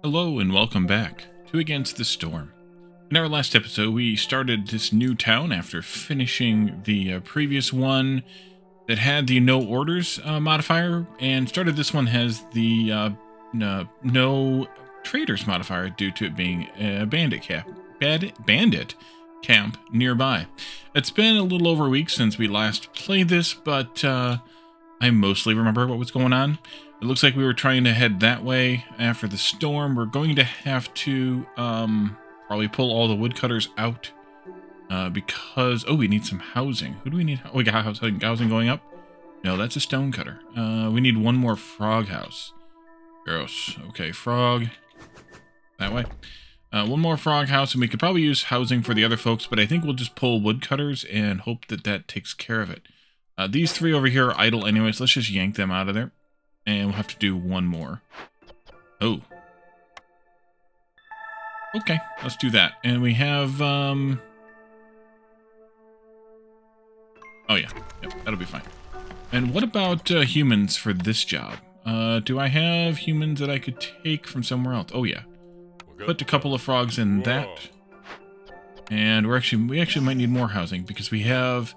Hello and welcome back to Against the Storm. In our last episode, we started this new town after finishing the previous one that had the no orders modifier, and started this one has the no traders modifier due to it being a bandit camp nearby. It's been a little over a week since we last played this, but I mostly remember what was going on. It looks like we were trying to head that way after the storm. We're going to have to probably pull all the woodcutters out because... Oh, we need some housing. Who do we need? Oh, we got housing going up? No, that's a stone cutter. We need one more frog house. Gross. Okay, frog. That way. One more frog house, and we could probably use housing for the other folks, but I think we'll just pull woodcutters and hope that that takes care of it. These three over here are idle anyways. Let's just yank them out of there. And we'll have to do one more. Oh. Okay, let's do that. And we have, Oh yeah, yep, that'll be fine. And what about humans for this job? Do I have humans that I could take from somewhere else? Oh yeah. Put a couple of frogs in that. And we actually might need more housing because we have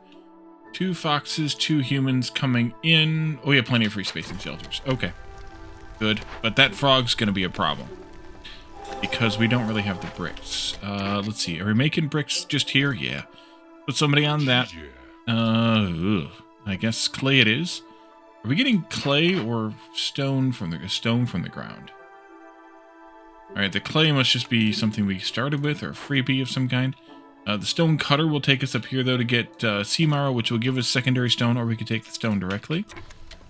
2 foxes, 2 humans coming in. Oh, we have plenty of free space and shelters. Okay. Good. But that frog's going to be a problem. Because we don't really have the bricks. Let's see. Are we making bricks just here? Yeah. Put somebody on that. I guess clay it is. Are we getting clay or stone from the ground? Alright, the clay must just be something we started with, or a freebie of some kind. The stone cutter will take us up here, though, to get sea marrow, which will give us secondary stone, or we could take the stone directly.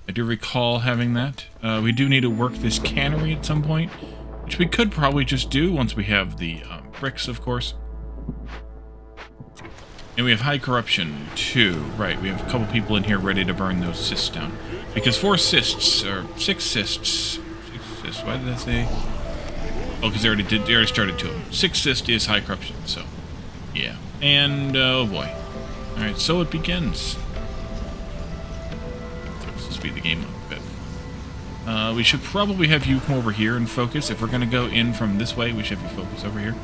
I do recall having that. We do need to work this cannery at some point, which we could probably just do once we have the bricks, of course. And we have high corruption, too. Right, we have a couple people in here ready to burn those cysts down. Because 6 cysts. Why did I say? Oh, because they already started 2 of them. 6 cysts is high corruption, so... Yeah, and, oh boy. Alright, so it begins. Let's just speed the game up a bit. We should probably have you come over here and focus. If we're going to go in from this way, we should have you focus over here.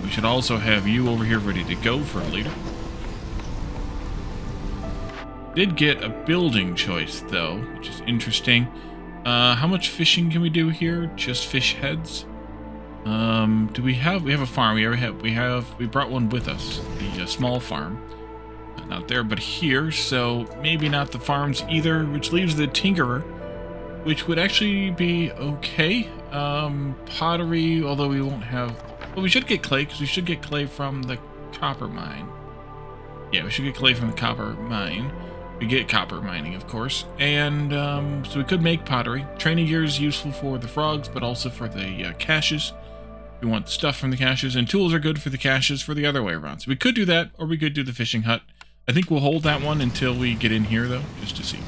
We should also have you over here ready to go for a leader. Did get a building choice, though, which is interesting. How much fishing can we do here? Just fish heads? Do we have a farm? We brought one with us, the small farm. Not there, but here, so maybe not the farms either, which leaves the tinkerer, which would actually be okay. Pottery, although we won't have... Well, we should get clay, because we should get clay from the copper mine. Yeah, we should get clay from the copper mine. We get copper mining, of course, and so we could make pottery. Training gear is useful for the frogs, but also for the caches. We want stuff from the caches, and tools are good for the caches for the other way around. So we could do that, or we could do the fishing hut. I think we'll hold that one until we get in here, though, just to see.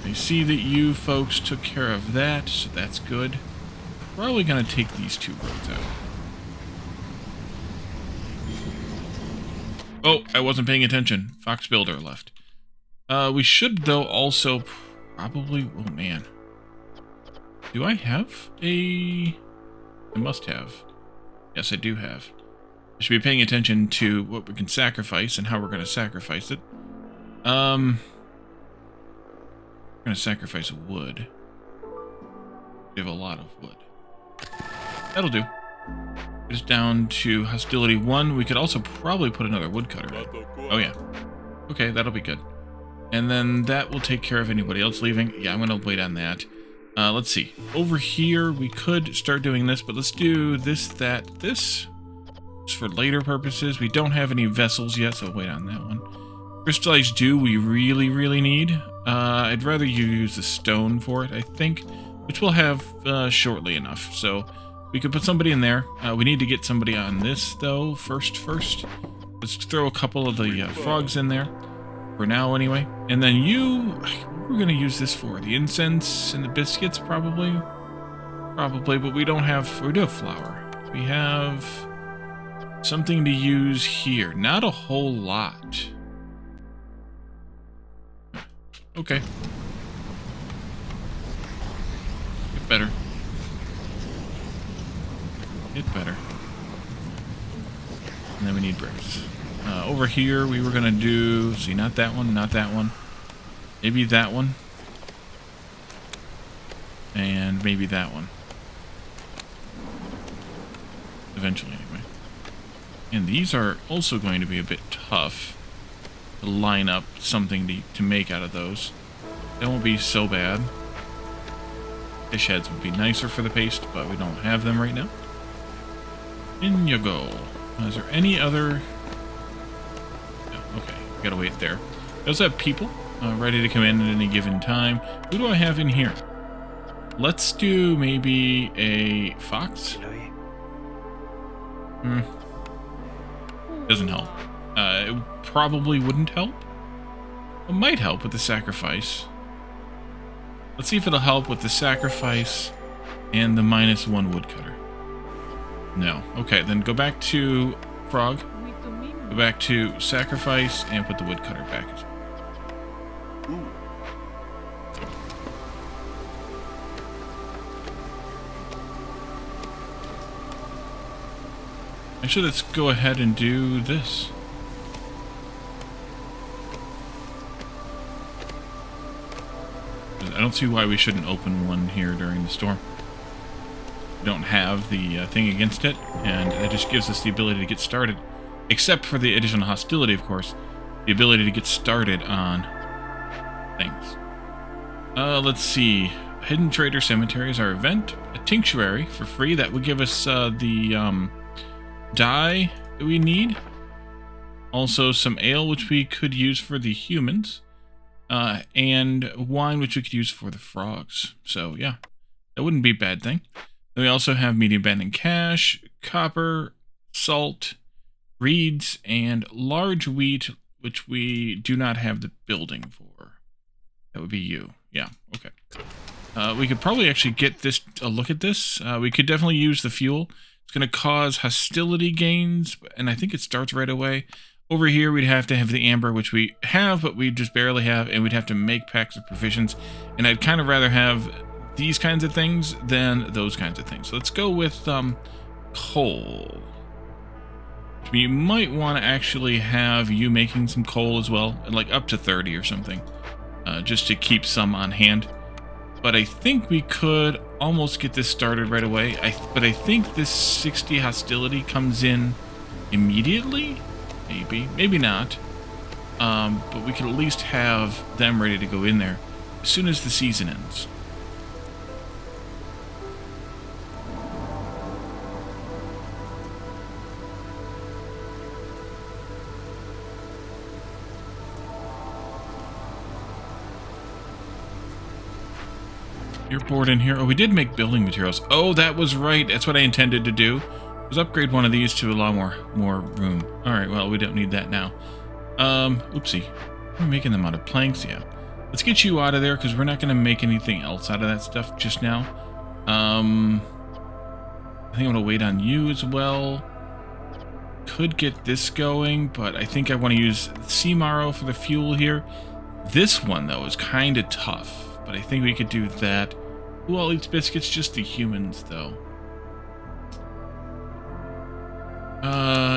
I see that you folks took care of that, so that's good. Probably going to take these 2 roads out. Oh, I wasn't paying attention. Fox Builder left. We should, though, also probably... Oh, man. Do I have a... I must have. Yes, I do have. I should be paying attention to what we can sacrifice and how we're going to sacrifice it. We're going to sacrifice wood. We have a lot of wood. That'll do. It's down to hostility 1. We could also probably put another woodcutter in. Oh, yeah. Okay, that'll be good. And then that will take care of anybody else leaving. Yeah, I'm going to wait on that. Let's see. Over here, we could start doing this, but let's do this, that, this. Just for later purposes. We don't have any vessels yet, so wait on that one. Crystallized dew we really, really need. I'd rather you use the stone for it, I think, which we'll have shortly enough. So we could put somebody in there. We need to get somebody on this, though, first. Let's throw a couple of the frogs in there. For now, anyway. And then we're going to use this for the incense and the biscuits, probably. But we do have flour. We have something to use here. Not a whole lot. Okay. Get better. Get better. And then we need bricks. Over here, we were going to do... See, not that one, not that one. Maybe that one. And maybe that one. Eventually, anyway. And these are also going to be a bit tough to line up something to make out of those. That won't be so bad. Fish heads would be nicer for the paste, but we don't have them right now. In you go. Is there any other... No, okay, we gotta wait there. We also have people ready to come in at any given time. Who do I have in here? Let's do maybe a fox. Doesn't help. It probably wouldn't help. It might help with the sacrifice. Let's see if it'll help with the sacrifice and the -1 woodcutter. No. Okay, then go back to frog. Go back to sacrifice and put the woodcutter back as well. Actually, let's go ahead and do this. I don't see why we shouldn't open one here during the storm. We don't have the thing against it, and that just gives us the ability to get started. Except for the additional hostility, of course. The ability to get started on things. Let's see. Hidden Trader Cemetery is our event. A Tinctuary for free. That would give us the dye that we need. Also some ale, which we could use for the humans. And wine, which we could use for the frogs. So, yeah. That wouldn't be a bad thing. Then we also have medium abandoned cash, copper, salt, reeds, and large wheat, which we do not have the building for. That would be you. Yeah, okay. We could probably actually get this a look at this. We could definitely use the fuel. It's going to cause hostility gains, and I think it starts right away. Over here, we'd have to have the amber, which we have, but we just barely have, and we'd have to make packs of provisions. And I'd kind of rather have these kinds of things than those kinds of things. So let's go with coal. You might want to actually have you making some coal as well, like up to 30 or something, just to keep some on hand. But I think we could almost get this started right away. But I think this 60 hostility comes in immediately. Maybe, maybe not. But we could at least have them ready to go in there as soon as the season ends. You're bored in here. Oh, we did make building materials. Oh, that was right. That's what I intended to do. Was upgrade one of these to allow more room. All right, well, we don't need that now. Oopsie. We're making them out of planks, yeah. Let's get you out of there because we're not going to make anything else out of that stuff just now. I think I'm going to wait on you as well. Could get this going, but I think I want to use sea marrow for the fuel here. This one, though, is kind of tough, but I think we could do that. Who all eats biscuits? Just the humans, though.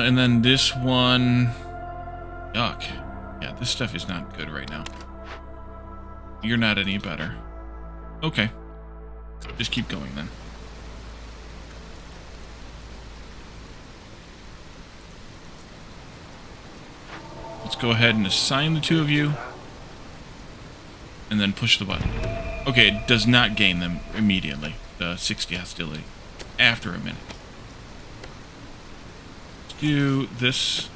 And then this one... Yuck. Yeah, this stuff is not good right now. You're not any better. Okay. Just keep going, then. Let's go ahead and assign the two of you. And then push the button. Okay, it does not gain them immediately. The 60 hostility. After a minute. Do this,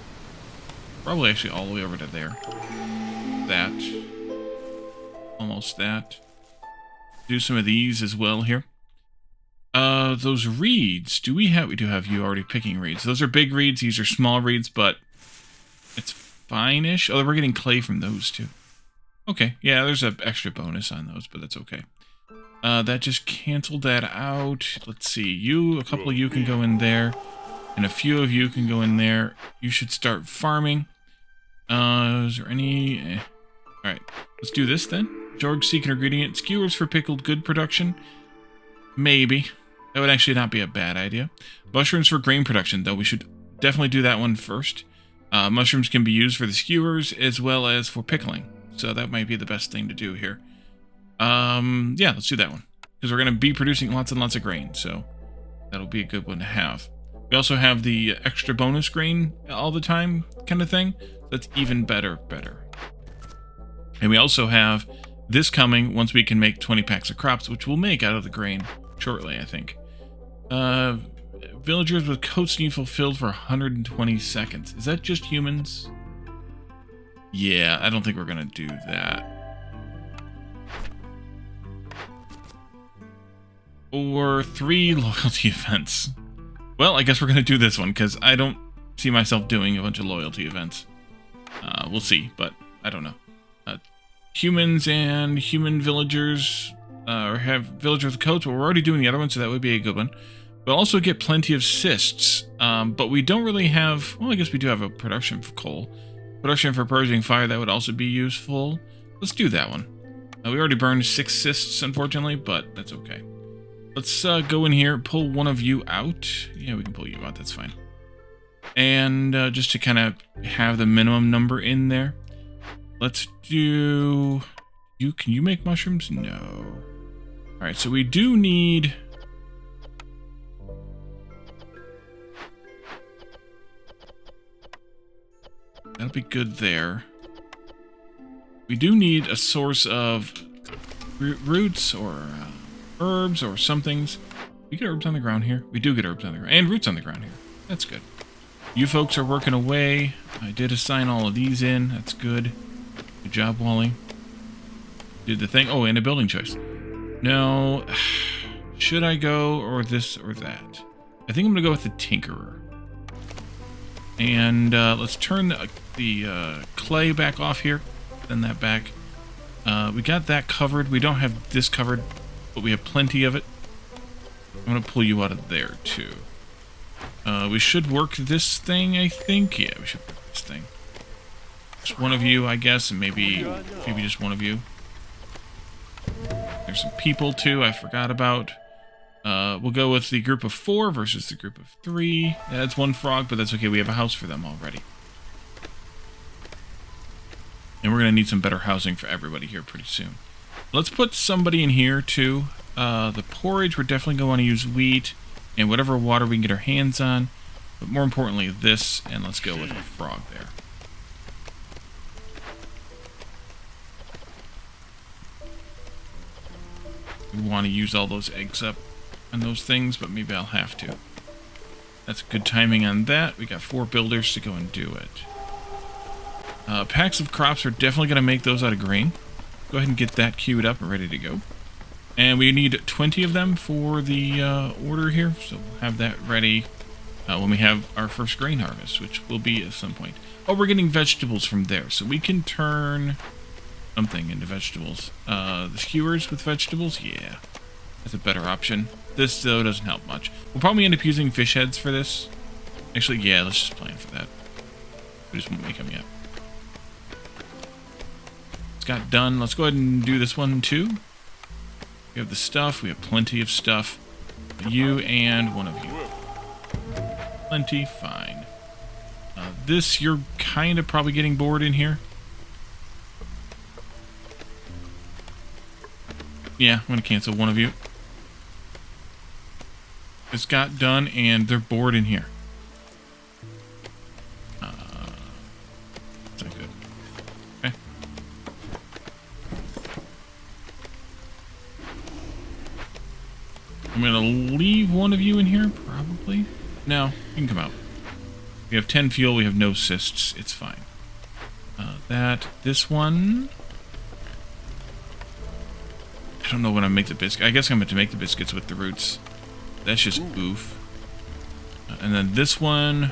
probably actually all the way over to there. That. Almost that. Do some of these as well here. Those reeds, do we have, we do have you already picking reeds. Those are big reeds, these are small reeds, but it's fine-ish. Oh, we're getting clay from those too. Okay, yeah, there's an extra bonus on those, but that's okay. That just canceled that out. Let's see, you, a couple of you can go in there. And a few of you can go in there. You should start farming. Is there any... Alright, let's do this then. Jorg seek an ingredient. Skewers for pickled good production. Maybe. That would actually not be a bad idea. Mushrooms for grain production, though. We should definitely do that one first. Mushrooms can be used for the skewers as well as for pickling. So that might be the best thing to do here. Yeah, let's do that one. Because we're going to be producing lots and lots of grain. So that'll be a good one to have. We also have the extra bonus grain all the time kind of thing. That's even better. And we also have this coming once we can make 20 packs of crops, which we'll make out of the grain shortly, I think. Villagers with coats need fulfilled for 120 seconds. Is that just humans? Yeah, I don't think we're going to do that. Or 3 loyalty events. Well, I guess we're going to do this one, because I don't see myself doing a bunch of loyalty events. We'll see, but I don't know. Humans and human villagers, or have villagers with coats, but we're already doing the other one, so that would be a good one. We'll also get plenty of cysts, but we don't really have... Well, I guess we do have a production for coal. Production for purging fire, that would also be useful. Let's do that one. We already burned 6 cysts, unfortunately, but that's okay. Let's go in here, pull one of you out. Yeah, we can pull you out, that's fine. And just to kind of have the minimum number in there, let's do... Can you make mushrooms? No. Alright, so we do need... That'll be good there. We do need a source of roots or herbs or somethings. We get herbs on the ground here. We do get herbs on the ground. And roots on the ground here. That's good. You folks are working away. I did assign all of these in. That's good. Good job, Wally. Did the thing. Oh, and a building choice. No. Should I go or this or that? I think I'm going to go with the Tinkerer. And let's turn the clay back off here. Send that back. We got that covered. We don't have this covered, but we have plenty of it. I'm going to pull you out of there, too. We should work this thing, I think. Yeah, we should work this thing. Just one of you, I guess, and maybe just one of you. There's some people, too, I forgot about. We'll go with the group of 4 versus the group of 3. That's one frog, but that's okay. We have a house for them already. And we're going to need some better housing for everybody here pretty soon. Let's put somebody in here, too. The porridge, we're definitely going to want to use wheat and whatever water we can get our hands on. But more importantly, this, and let's go with a frog there. We want to use all those eggs up on those things, but maybe I'll have to. That's good timing on that. We got 4 builders to go and do it. Packs of crops, are definitely going to make those out of grain. Go ahead and get that queued up and ready to go. And we need 20 of them for the order here, so we'll have that ready when we have our first grain harvest, which will be at some point. Oh, we're getting vegetables from there, so we can turn something into vegetables. The skewers with vegetables, yeah, that's a better option. This, though, doesn't help much. We'll probably end up using fish heads for this. Actually, yeah, let's just plan for that. We just won't make them yet. It's got done. Let's go ahead and do this one, too. We have the stuff. We have plenty of stuff. You and one of you. Plenty, fine. This, you're kind of probably getting bored in here. Yeah, I'm going to cancel one of you. It's got done, and they're bored in here. That's not good. Okay. I'm going to leave one of you in here, probably. No, you can come out. We have 10 fuel, we have no cysts, it's fine. This one... I don't know when I make the biscuit. I guess I'm going to make the biscuits with the roots. That's just oof. And then this one...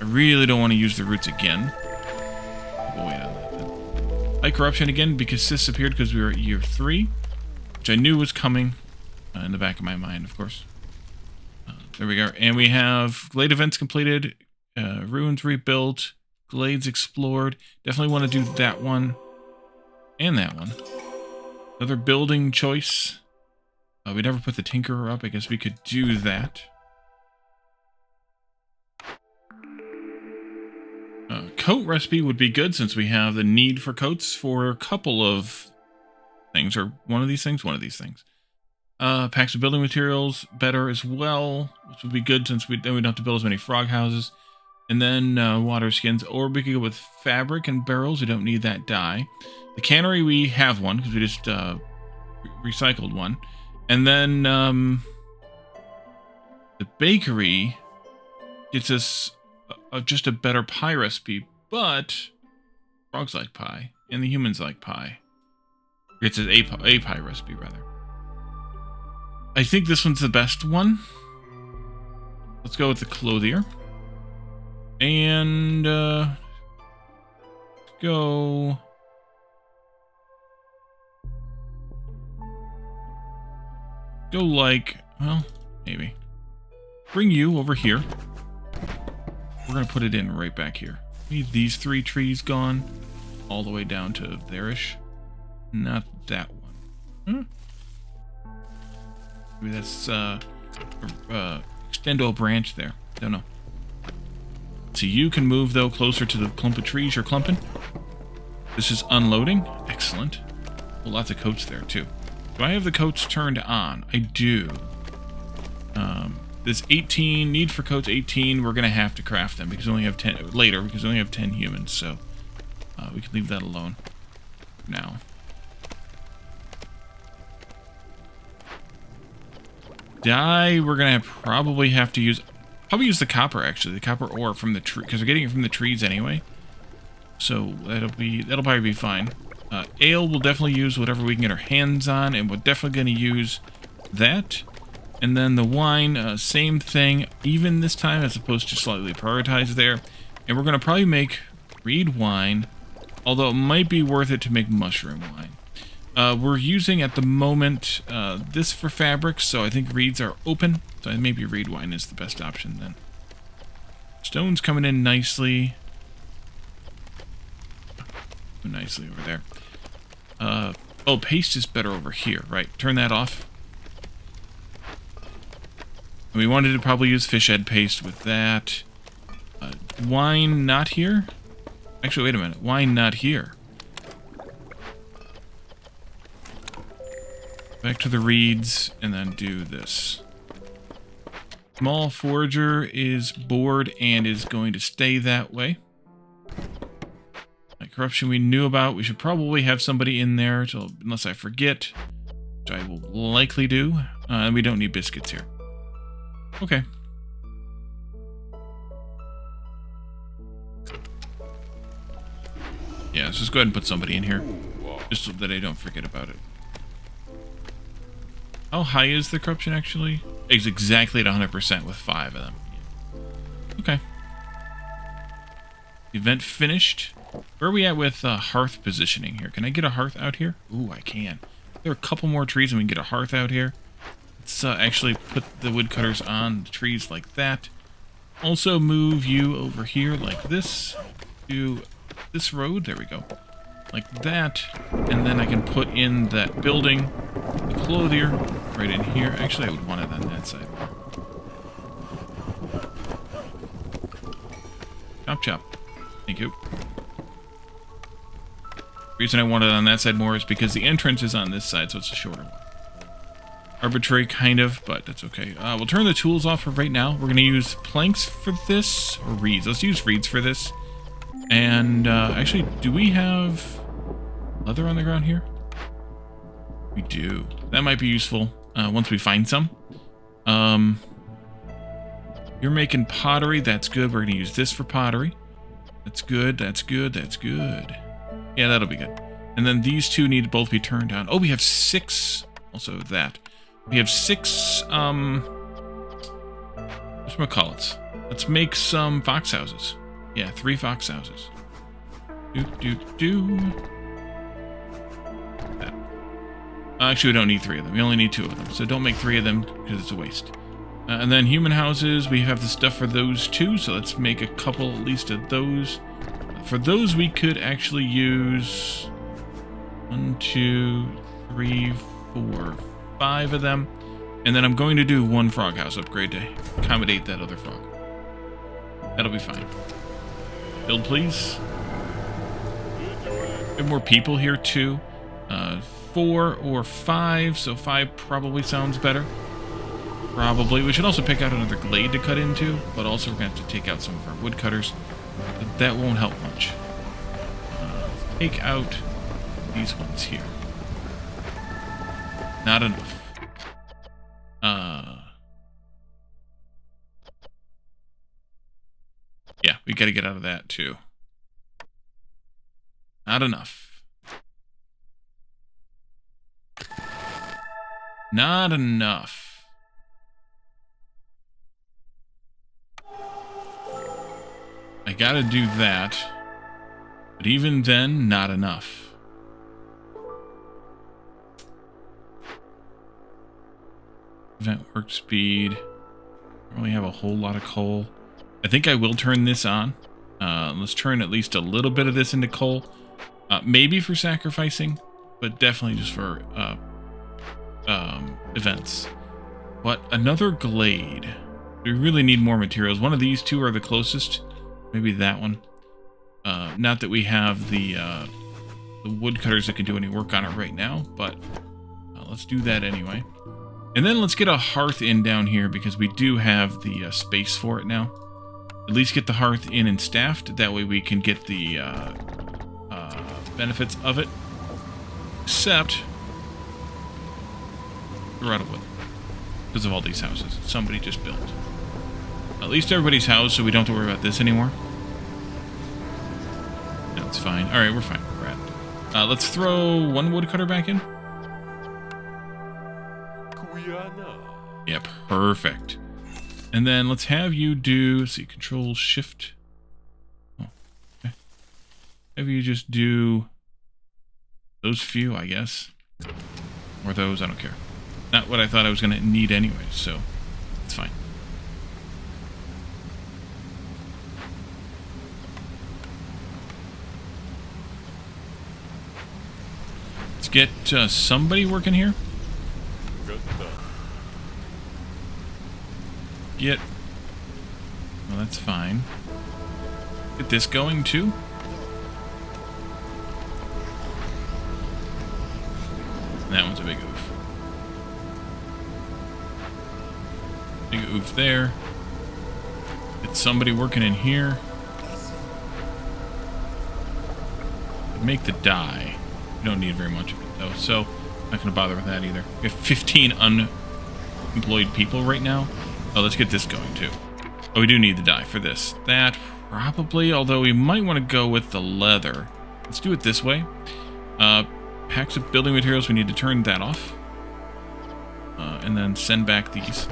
I really don't want to use the roots again. We'll wait on that then. High corruption again, because cysts appeared because we were at year 3. Which I knew was coming. In the back of my mind, of course. There we go. And we have Glade events completed. Ruins rebuilt. Glades explored. Definitely want to do that one. And that one. Another building choice. We never put the Tinkerer up. I guess we could do that. Coat recipe would be good since we have the need for coats for a couple of things, or one of these things. Packs of building materials, better as well, which would be good since then we don't have to build as many frog houses. And then water skins, or we could go with fabric and barrels. We don't need that dye. The cannery, we have one because we just recycled one. And then the bakery gets us just a better pie recipe, but frogs like pie and the humans like pie. It's a pie recipe, rather. I think this one's the best one. Let's go with the clothier. And go... Go like... Well, maybe. Bring you over here. We're going to put it in right back here. We need these 3 trees gone. All the way down to there-ish. Not that one. Maybe that's extendo a branch there. Don't know. So you can move, though, closer to the clump of trees you're clumping. This is unloading. Excellent. Well, lots of coats there, too. Do I have the coats turned on? I do. This 18, need for coats 18, we're going to have to craft them because we only have 10, later, because we only have 10 humans, so we can leave that alone for now. Dye, we're going to probably have to use the copper, actually, the copper ore from the tree, because we're getting it from the trees anyway. So that'll probably be fine. Ale, we'll definitely use whatever we can get our hands on, and we're definitely going to use that. And then the wine, same thing, even this time, as opposed to slightly prioritized there. And we're going to probably make reed wine, although it might be worth it to make mushroom wine. We're using, at the moment, this for fabrics, so I think reeds are open. So maybe reed wine is the best option then. Stone's coming in nicely. Nicely over there. Oh, paste is better over here, right? Turn that off. We wanted to probably use fish head paste with that. Wine not here? Actually, wait a minute. Wine not here. Back to the reeds, and then do this. Small forager is bored and is going to stay that way. Corruption we knew about. We should probably have somebody in there, unless I forget, which I will likely do. And we don't need biscuits here. Okay. Yeah, let's just go ahead and put somebody in here, just so that I don't forget about it. How high is the corruption, actually? It's exactly at 100% with 5 of them. Okay. Event finished. Where are we at with hearth positioning here? Can I get a hearth out here? Ooh, I can. There are a couple more trees and we can get a hearth out here. Let's actually put the woodcutters on the trees like that. Also move you over here like this. Do this road. There we go. Like that. And then I can put in that building, the clothier, right in here. Actually, I would want it on that side. Chop, chop. Thank you. The reason I want it on that side more is because the entrance is on this side, so it's a shorter one. Arbitrary, kind of, but that's okay. We'll turn the tools off for right now. We're going to use planks for this, or reeds. Let's use reeds for this. And, actually, do we have leather on the ground here? We do. That might be useful once we find some. You're making pottery. That's good. We're going to use this for pottery. That's good. That's good. That's good. Yeah, that'll be good. And then these two need to both be turned on. Oh, we have 6. Also that. We have 6, whatchamacallits. Let's make some fox houses. Yeah, 3 fox houses. That. Actually, we don't need 3 of them. We only need 2 of them. So don't make 3 of them because it's a waste. And then human houses, we have the stuff for those too. So let's make a couple at least of those. For those, we could actually use 1, 2, 3, 4, 5 of them. And then I'm going to do one frog house upgrade to accommodate that other frog. That'll be fine. Build, please. We have more people here, too. 4 or 5, so 5 probably sounds better. Probably. We should also pick out another glade to cut into, but also we're going to have to take out some of our woodcutters. But that won't help much. Take out these ones here. Not enough. Yeah, we got to get out of that too. Not enough. Not enough. I gotta do that. But even then, not enough. Event work speed. Don't really have a whole lot of coal. I think I will turn this on. Let's turn at least a little bit of this into coal. Maybe for sacrificing, but definitely just for events. But another glade. We really need more materials. One of these two are the closest. Maybe that one. Not that we have the woodcutters that can do any work on it right now, but let's do that anyway. And then let's get a hearth in down here because we do have the space for it now. At least get the hearth in and staffed. That way we can get the benefits of it. Except we're out of wood because of all these houses somebody just built. At least everybody's house, so we don't have to worry about this anymore. That's fine. All right, we're fine. We're at. Let's throw one woodcutter back in. Yeah, perfect. And then let's have you do, let's see, Control Shift. Oh, okay. Have you just do those few, I guess. Or those, I don't care. Not what I thought I was going to need anyway, so it's fine. Let's get somebody working here. Get... Well, that's fine. Get this going, too. That one's a big oof. Big oof there. Get somebody working in here. Make the dye. We don't need very much of it, though, so I'm not going to bother with that either. We have 15 unemployed people right now. Oh, let's get this going, too. Oh, we do need the dye for this. That, probably, although we might want to go with the leather. Let's do it this way. Packs of building materials, we need to turn that off. And then send back these.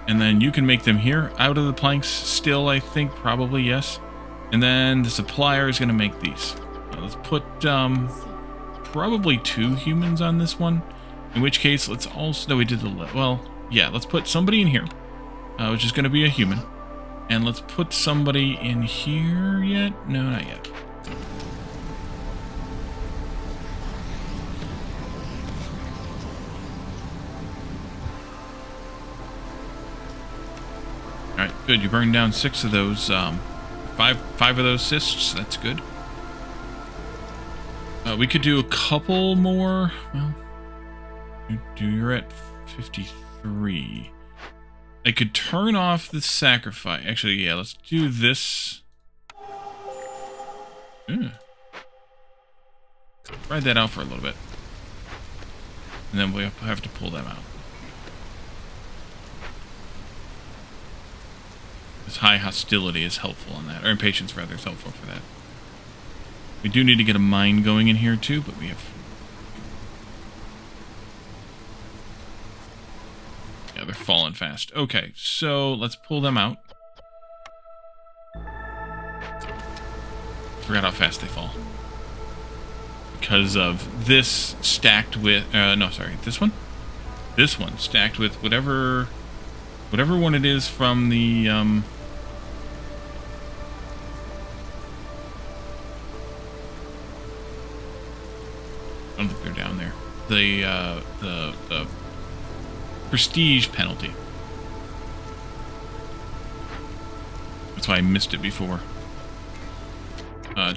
And then you can make them here, out of the planks still, I think, probably, yes. And then the supplier is going to make these. Let's put, probably 2 humans on this one. In which case, let's also... No, we did the... Well... Yeah, let's put somebody in here, which is going to be a human. And let's put somebody in here yet? No, not yet. Alright, good. You burned down 6 of those, 5 of those cysts. That's good. We could do a couple more. Well, you're at 53. I could turn off the sacrifice. Actually, yeah, let's do this. Ride that out for a little bit. And then we'll have to pull them out. This high hostility is helpful on that. Or impatience, rather, is helpful for that. We do need to get a mine going in here, too, but we have... Yeah, they're falling fast. Okay, so let's pull them out. Forgot how fast they fall. Because of this stacked with... no, sorry, this one? This one stacked with whatever one it is from the... I don't think they're down there. The prestige penalty. That's why I missed it before.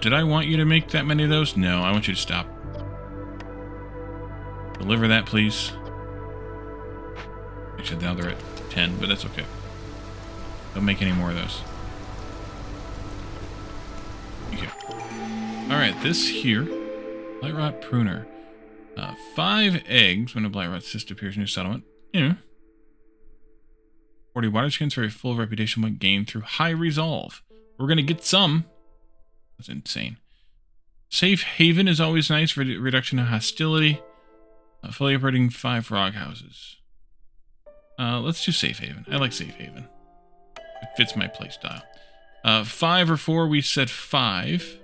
Did I want you to make that many of those? No, I want you to stop. Deliver that, please. Actually, now they're at 10, but that's okay. Don't make any more of those. Thank you. Alright, this here. Blightrot Pruner. 5 eggs when a Blightrot cyst appears in your settlement. Yeah. 40 water skins for a full reputation point gained through high resolve. We're going to get some. That's insane. Safe haven is always nice for reduction of hostility. Fully operating 5 frog houses. Let's do safe haven. I like safe haven. It fits my playstyle. 5 or 4, we said 5.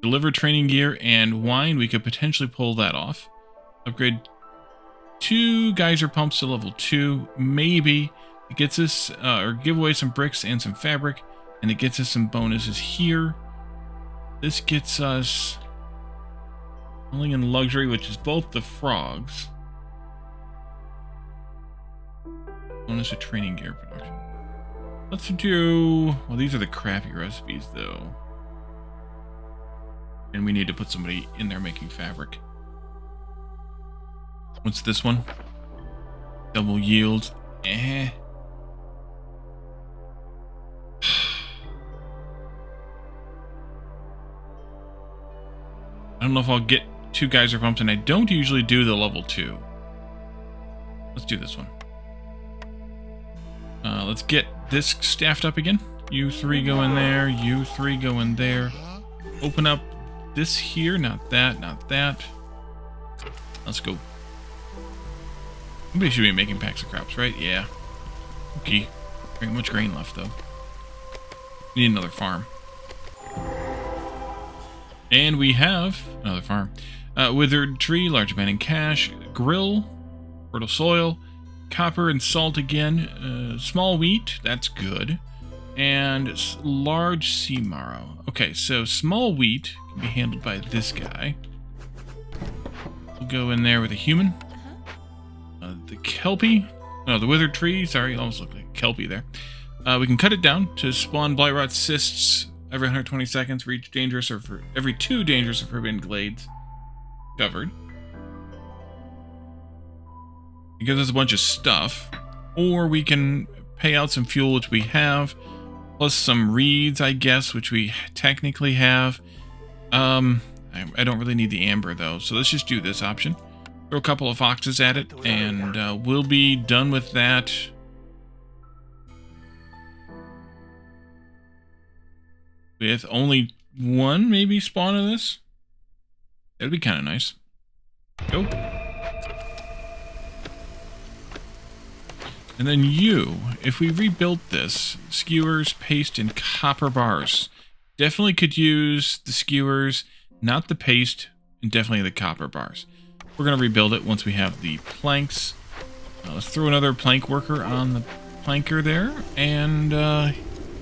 Deliver training gear and wine. We could potentially pull that off. Upgrade 2 geyser pumps to level 2. Maybe it gets us, or give away some bricks and some fabric, and it gets us some bonuses here. This gets us only in luxury, which is both the frogs. Bonus to training gear production. Let's do, well, these are the crappy recipes though. And we need to put somebody in there making fabric. What's this one? Double yield. I don't know if I'll get 2 geyser pumps, and I don't usually do the level 2. Let's do this one. Let's get this staffed up again. You 3 go in there. You 3 go in there. Open up this here. Not that. Not that. Let's go. Somebody should be making packs of crops, right? Yeah. Okay. Very much grain left, though. We need another farm. And we have another farm. Withered tree, large abandoned cache, grill, fertile soil, copper and salt again, small wheat, that's good, and large sea marrow. Okay, so small wheat can be handled by this guy. We'll go in there with a human. The kelpie, no, the withered tree, sorry, it almost looked like kelpie there. We can cut it down to spawn blightrot cysts every 120 seconds for each dangerous or for every 2 dangerous or forbidden glades covered. It gives us a bunch of stuff. Or we can pay out some fuel, which we have, plus some reeds, I guess, which we technically have. I don't really need the amber, though, so let's just do this option. Throw a couple of foxes at it, and we'll be done with that. With only 1, maybe, spawn of this. That'd be kind of nice. Go. And then you, if we rebuilt this, skewers, paste, and copper bars. Definitely could use the skewers, not the paste, and definitely the copper bars. We're going to rebuild it once we have the planks. Let's throw another plank worker on the planker there, and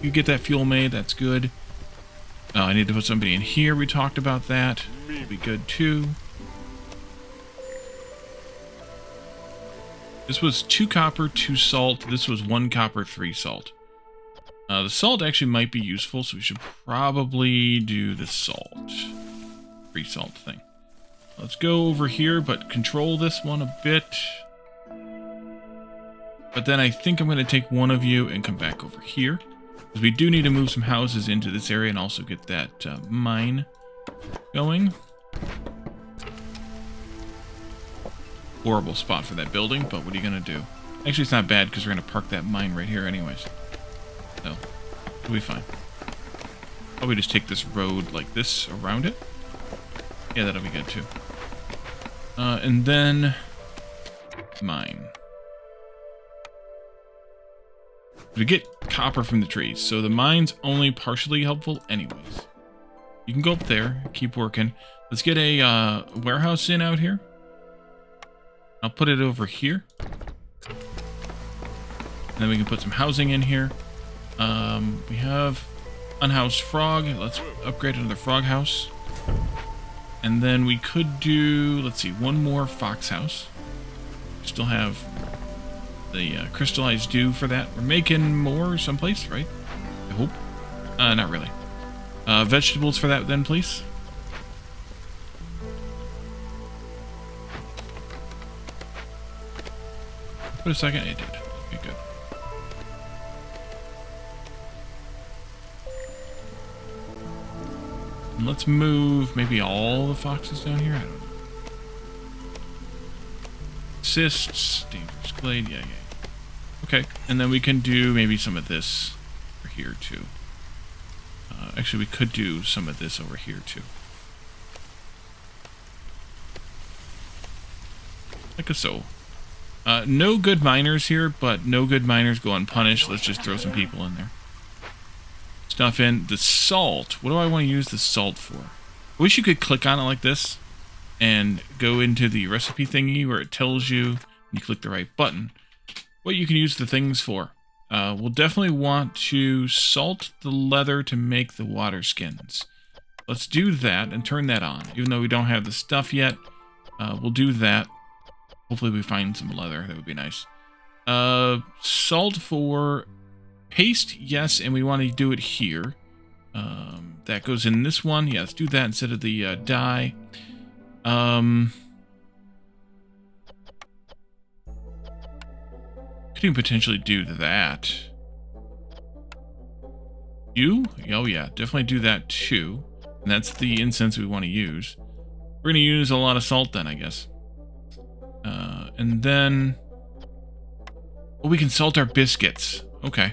you get that fuel made, that's good. I need to put somebody in here. We talked about that. Will be good too. This was 2 copper, 2 salt. This was 1 copper, 3 salt. The salt actually might be useful, so we should probably do the salt. 3 salt thing. Let's go over here, but control this one a bit. But then I think I'm going to take one of you and come back over here. Because we do need to move some houses into this area and also get that mine going. Horrible spot for that building, but what are you going to do? Actually, it's not bad because we're going to park that mine right here anyways. So, it'll be fine. Probably just take this road like this around it. Yeah, that'll be good too. And then mine. We get copper from the trees, so the mine's only partially helpful anyways. You can go up there, keep working. Let's get a warehouse in out here. I'll put it over here. And then we can put some housing in here. We have unhoused frog. Let's upgrade another frog house. And then we could do, let's see, one more fox house. Still have the crystallized dew for that. We're making more someplace, right? I hope. Not really. Vegetables for that then, please. Wait a second, it did. Okay, good. And let's move maybe all the foxes down here. I don't know. Cysts, dangerous glade, yeah. Okay, and then we can do maybe some of this over here too. Actually, we could do some of this over here too. Like so. No good miners here, but no good miners go unpunished. Let's just throw some people in there. Stuff in. The salt. What do I want to use the salt for? I wish you could click on it like this and go into the recipe thingy where it tells you, you click the right button, what you can use the things for. We'll definitely want to salt the leather to make the water skins. Let's do that and turn that on. Even though we don't have the stuff yet, we'll do that. Hopefully we find some leather. That would be nice. Salt for paste, yes, and we want to do it here. That goes in this one. Yeah, let's do that instead of the dye. Could even potentially do that. You? Oh yeah, definitely do that too. And that's the incense we want to use. We're going to use a lot of salt then, I guess. And then... oh, we can salt our biscuits. Okay.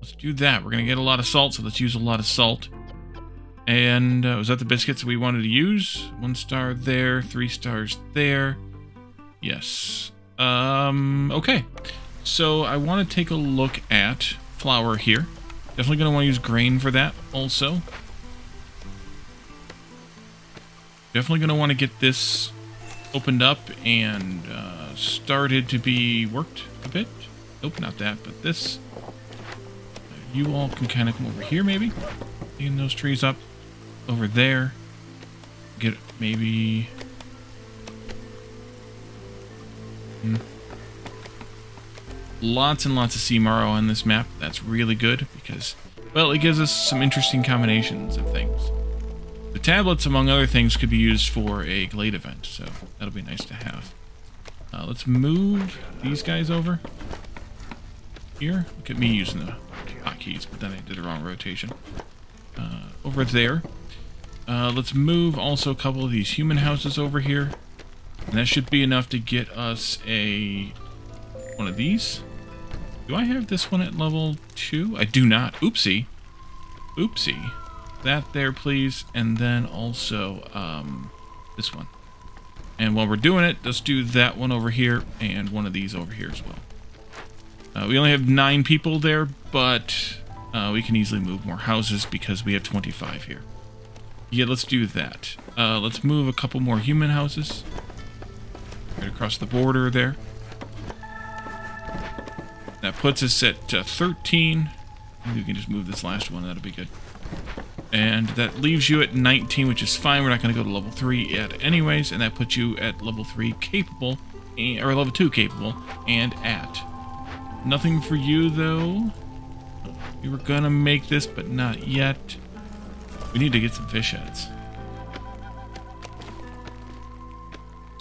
Let's do that. We're going to get a lot of salt, so let's use a lot of salt. And was that the biscuits we wanted to use? 1 star there, 3 stars there. Yes. Okay. So I want to take a look at flour here. Definitely going to want to use grain for that also. Definitely going to want to get this opened up and started to be worked a bit. Nope, not that, but this. You all can kind of come over here, maybe. Taking those trees up over there. Get maybe... Lots and lots of sea marrow on this map. That's really good because, well, it gives us some interesting combinations of things. The tablets, among other things, could be used for a glade event, so that'll be nice to have. Let's move these guys over here. Look at me using the hotkeys, but then I did the wrong rotation. Over there. Let's move also a couple of these human houses over here. And that should be enough to get us one of these. Do I have this one at level 2? I do not. Oopsie. Oopsie. That there, please. And then also this one. And while we're doing it, let's do that one over here and one of these over here as well. We only have 9 people there, but we can easily move more houses because we have 25 here. Yeah, let's do that. Let's move a couple more human houses. Right across the border there. That puts us at 13. Maybe we can just move this last one. That'll be good. And that leaves you at 19, which is fine. We're not going to go to level 3 yet anyways. And that puts you at level 3 capable, or level 2 capable, and at. Nothing for you, though. We were going to make this, but not yet. We need to get some fish heads.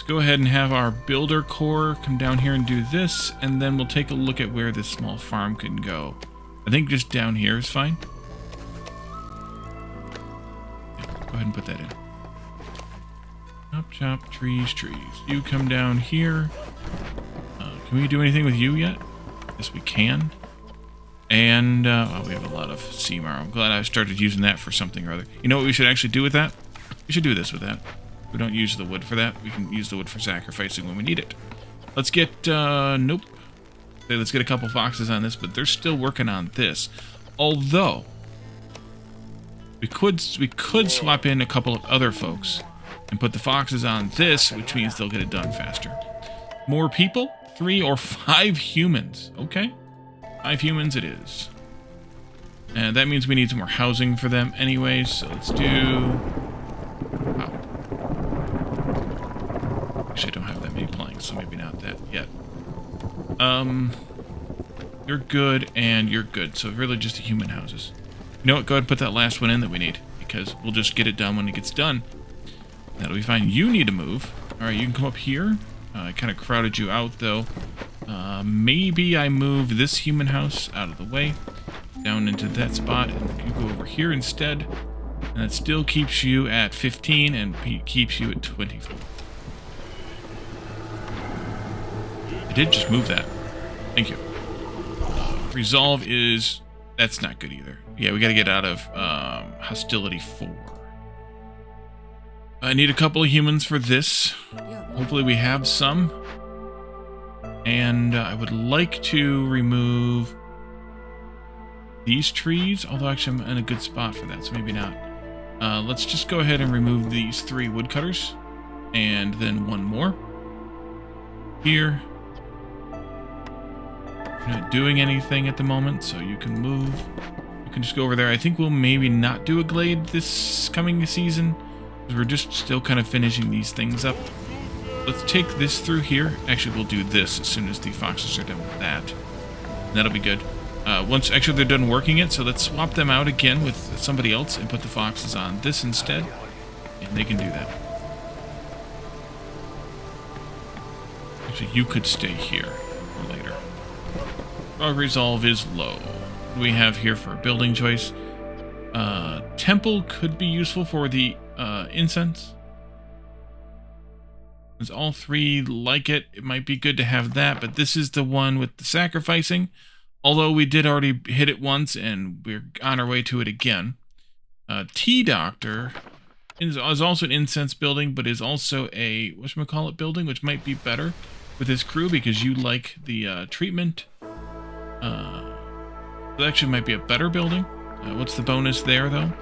Go ahead and have our builder core come down here and do this, and then we'll take a look at where this small farm can go. I think just down here is fine. Yeah, go ahead and put that in. Chop, chop, trees, trees. You come down here. Can we do anything with you yet? Yes, we can. And, oh, we have a lot of sea marrow. I'm glad I started using that for something or other. You know what we should actually do with that? We should do this with that. We don't use the wood for that. We can use the wood for sacrificing when we need it. Let's get, nope. Okay, let's get a couple foxes on this, but they're still working on this. Although, we could swap in a couple of other folks and put the foxes on this, which means they'll get it done faster. More people? 3 or 5 humans. Okay. 5 humans it is. And that means we need some more housing for them anyways, so let's do... Wow. Actually, I don't have that many planks, so maybe not that yet. You're good, and you're good. So really just the human houses. You know what? Go ahead and put that last one in that we need, because we'll just get it done when it gets done. That'll be fine. You need to move. All right, you can come up here. I kind of crowded you out, though. Maybe I move this human house out of the way, down into that spot, and you go over here instead. And that still keeps you at 15 and keeps you at 24. I did just move that. Thank you. Resolve is... That's not good either. Yeah, we got to get out of hostility 4. I need a couple of humans for this. Hopefully we have some. And I would like to remove these trees, although actually I'm in a good spot for that, so maybe not. Let's just go ahead and remove these 3 woodcutters, and then 1 more. Here. You're not doing anything at the moment, so you can move. You can just go over there. I think we'll maybe not do a glade this coming season, because we're just still kind of finishing these things up. Let's take this through here. Actually, we'll do this as soon as the foxes are done with that. That'll be good. Actually, they're done working it, so let's swap them out again with somebody else and put the foxes on this instead. And they can do that. Actually, you could stay here for later. Frog resolve is low. What do we have here for a building choice? Temple could be useful for the incense. As all 3 like it, it might be good to have that, but this is the one with the sacrificing. Although we did already hit it once, and we're on our way to it again. Tea Doctor is also an incense building, but is also a whatchamacallit building, which might be better with his crew because you like the treatment. It actually might be a better building. What's the bonus there, though?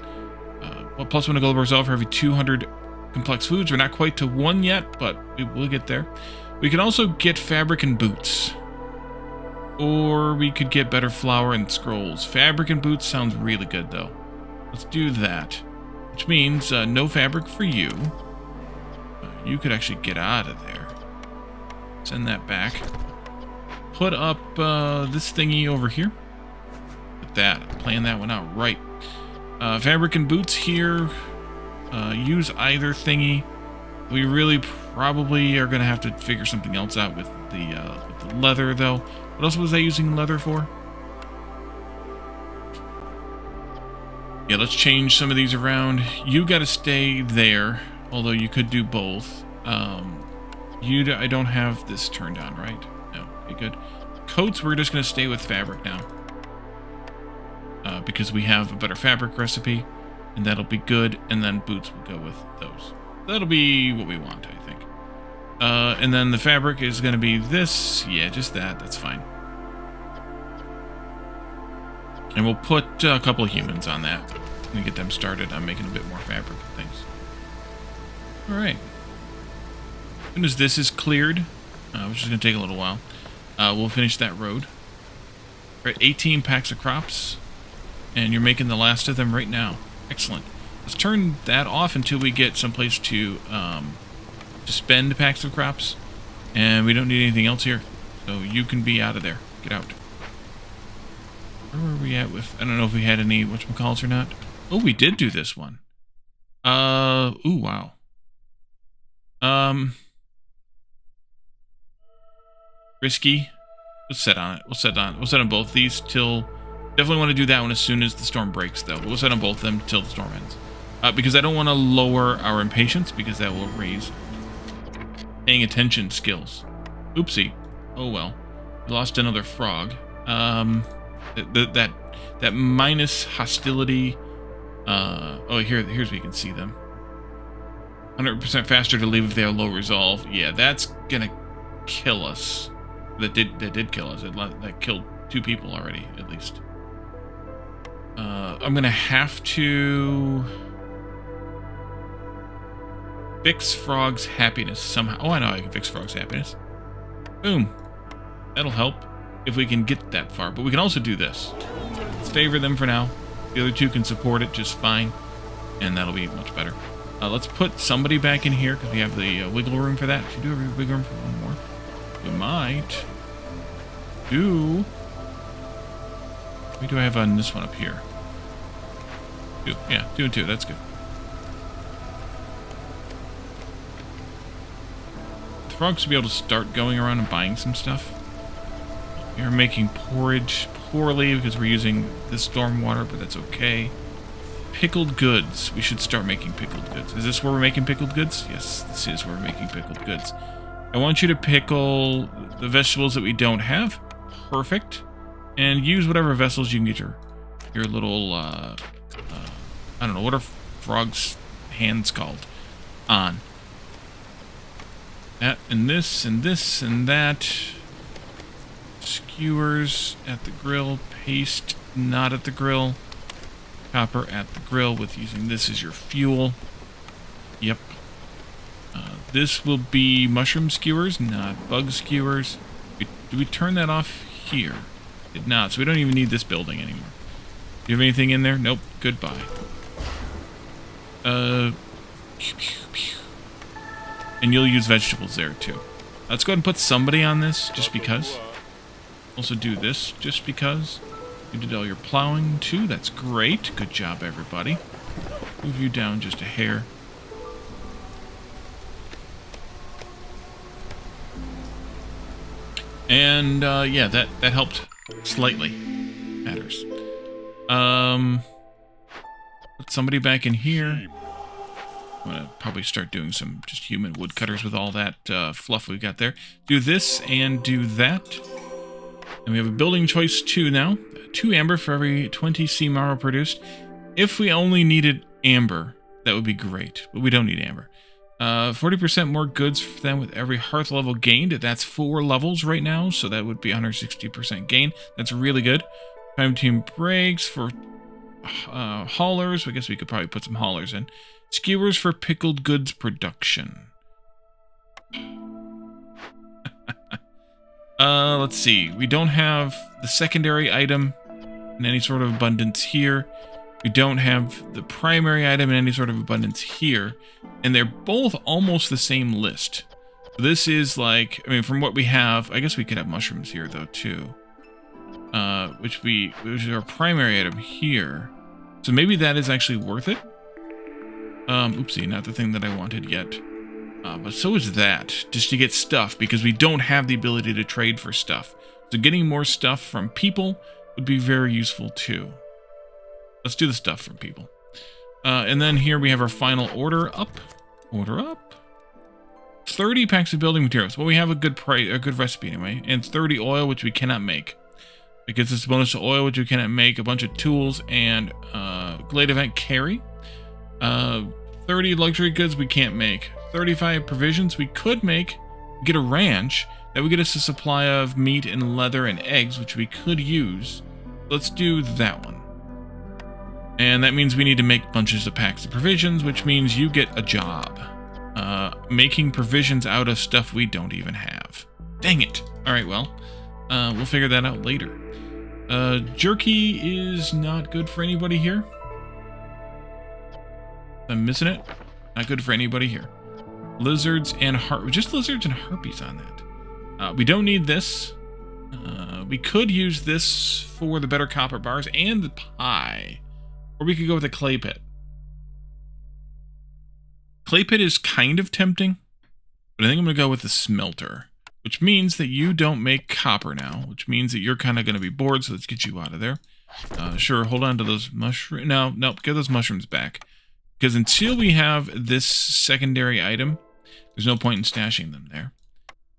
Well, plus 1 to global resolve for every 200 complex foods. We're not quite to 1 yet, but we'll get there. We can also get fabric and boots. Or we could get better flour and scrolls. Fabric and boots sounds really good, though. Let's do that. Which means no fabric for you. You could actually get out of there. Send that back. Put up this thingy over here. With that. Plan that one out right. Fabric and boots here. Use either thingy. We really probably are going to have to figure something else out with the leather, though. What else was I using leather for? Yeah, let's change some of these around. You got to stay there, although you could do both. I don't have this turned on, right? No, okay, good. Coats, we're just going to stay with fabric now. Because we have a better fabric recipe, and that'll be good, and then boots will go with those. That'll be what we want, I think. And then the fabric is going to be this. Yeah, just that. That's fine. And we'll put a couple of humans on that and get them started on making a bit more fabric and things. All right. As soon as this is cleared, which is going to take a little while, we'll finish that road. We're at 18 packs of crops, and you're making the last of them right now. Excellent. Let's turn that off until we get someplace to spend packs of crops. And we don't need anything else here. So you can be out of there. Get out. Where were we at with... I don't know if we had any whatchamacallits or not. Oh, we did do this one. Ooh, wow. Risky. Let's set on it. We'll set on both these till... Definitely want to do that one as soon as the storm breaks, though. We'll set on both of them till the storm ends. Because I don't want to lower our impatience, because that will raise paying attention skills. Oopsie. Oh, well. We lost another frog. That minus hostility... oh, here's where you can see them. 100% faster to leave if they have low resolve. Yeah, that's gonna kill us. That did kill us. That killed 2 people already, at least. I'm gonna have to fix Frog's happiness somehow. Oh, I know I can fix Frog's happiness. Boom. That'll help if we can get that far. But we can also do this. Let's favor them for now. The other 2 can support it just fine, and that'll be much better. Let's put somebody back in here because we have the wiggle room for that. Should we do a wiggle room for one more? We might. What do I have on this one up here? 2. Yeah, 2 and 2. That's good. The frogs should be able to start going around and buying some stuff. We're making porridge poorly because we're using the storm water, but that's okay. Pickled goods. We should start making pickled goods. Is this where we're making pickled goods? Yes, this is where we're making pickled goods. I want you to pickle the vegetables that we don't have. Perfect. And use whatever vessels you can get your little, I don't know, what are frogs' hands called? On. That and this and this and that. Skewers at the grill. Paste not at the grill. Copper at the grill with using this as your fuel. Yep. This will be mushroom skewers, not bug skewers. Do we turn that off here? Did not, so we don't even need this building anymore. Do you have anything in there? Nope. Goodbye. And you'll use vegetables there too. Let's go ahead and put somebody on this, just because. Also do this, just because. You did all your plowing too. That's great. Good job, everybody. Move you down just a hair. And yeah, that helped slightly. Matters. Put somebody back in here. I'm gonna probably start doing some just human woodcutters with all that fluff we got there. Do this and do that. And we have a building choice 2 now. 2 amber for every 20 sea marrow produced. If we only needed amber, that would be great. But we don't need amber. 40% more goods than with every hearth level gained. That's 4 levels right now, so that would be 160% gain. That's really good. Time between breaks for haulers. I guess we could probably put some haulers in. Skewers for pickled goods production. Let's see. We don't have the secondary item in any sort of abundance here. We don't have the primary item in any sort of abundance here. And they're both almost the same list. This is like, I mean, from what we have, I guess we could have mushrooms here though too. Which is our primary item here. So maybe that is actually worth it. Oopsie, not the thing that I wanted yet. But so is that, just to get stuff, because we don't have the ability to trade for stuff. So getting more stuff from people would be very useful too. Let's do the stuff from people. And then here we have our final order up. Order up. 30 packs of building materials. Well, we have a good recipe anyway. And 30 oil, which we cannot make. Because it's a bonus to oil, which we cannot make. A bunch of tools and Glade Event carry. 30 luxury goods we can't make. 35 provisions we could make. Get a ranch. That would get us a supply of meat and leather and eggs, which we could use. Let's do that one. And that means we need to make bunches of packs of provisions, which means you get a job. Making provisions out of stuff we don't even have. Dang it. Alright, well, we'll figure that out later. Jerky is not good for anybody here. I'm missing it. Not good for anybody here. Lizards and just lizards and harpies on that. We don't need this. We could use this for the better copper bars and the pie. Or we could go with a clay pit. Clay pit is kind of tempting, but I think I'm going to go with the smelter, which means that you don't make copper now, which means that you're kind of going to be bored, so let's get you out of there. Sure, hold on to those mushrooms. No, get those mushrooms back. Because until we have this secondary item, there's no point in stashing them there.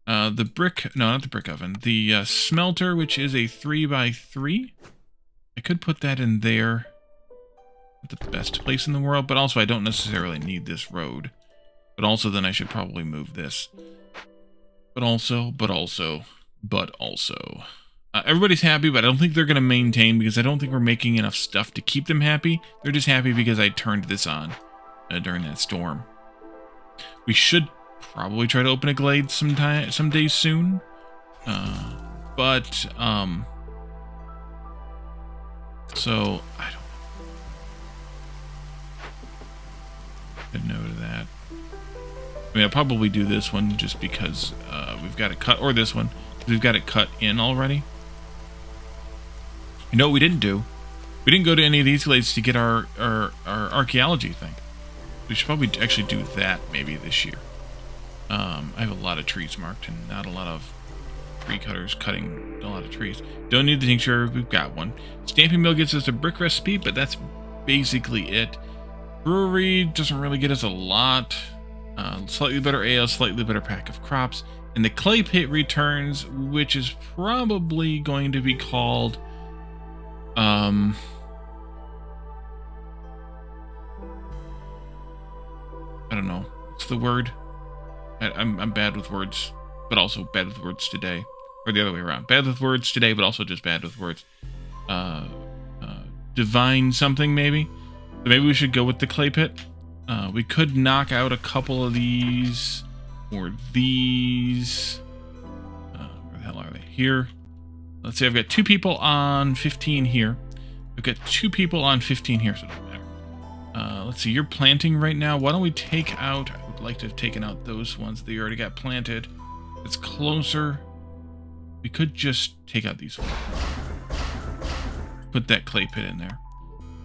The brick, no, not the brick oven. The smelter, which is a 3x3. I could put that in there. Not the best place in the world, but also I don't necessarily need this road. But also then I should probably move this. But also. Everybody's happy, but I don't think they're going to maintain because I don't think we're making enough stuff to keep them happy. They're just happy because I turned this on during that storm. We should probably try to open a glade someday soon. So, I don't know. No to mean, I'll probably do this one just because we've got it cut, or this one. We've got it cut in already. You know what we didn't do? We didn't go to any of these glades to get our archaeology thing. We should probably actually do that maybe this year. I have a lot of trees marked and not a lot of tree cutters cutting a lot of trees. Don't need the tincture, we've got one. Stamping mill gets us a brick recipe, but that's basically it. Brewery doesn't really get us a lot. Slightly better ale, slightly better pack of crops. And the clay pit returns, which is probably going to be called... I don't know. What's the word? I'm bad with words, but also bad with words today. Or the other way around. Bad with words today, but also just bad with words. Divine something, maybe? So maybe we should go with the clay pit. We could knock out a couple of these, or these. Where the hell are they? Here. Let's see, I've got 2 people on 15 here. I've got 2 people on 15 here, so it doesn't matter. Let's see, you're planting right now. Why don't we take out... I would like to have taken out those ones that you already got planted. It's closer. We could just take out these ones. Put that clay pit in there.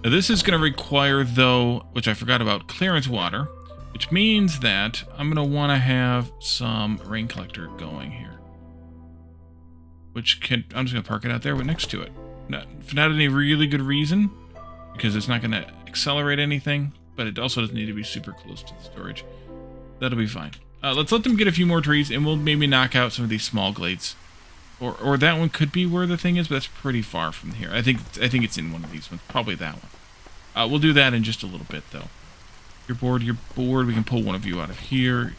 Now this is going to require, though, which I forgot about, clearance water, which means that I'm going to want to have some rain collector going here. Which can, I'm just going to park it out there next to it. For not any really good reason, because it's not going to accelerate anything, but it also doesn't need to be super close to the storage. That'll be fine. Let's let them get a few more trees, and we'll maybe knock out some of these small glades. Or that one could be where the thing is, but that's pretty far from here. I think it's in one of these ones. Probably that one. We'll do that in just a little bit, though. You're bored. You're bored. We can pull one of you out of here.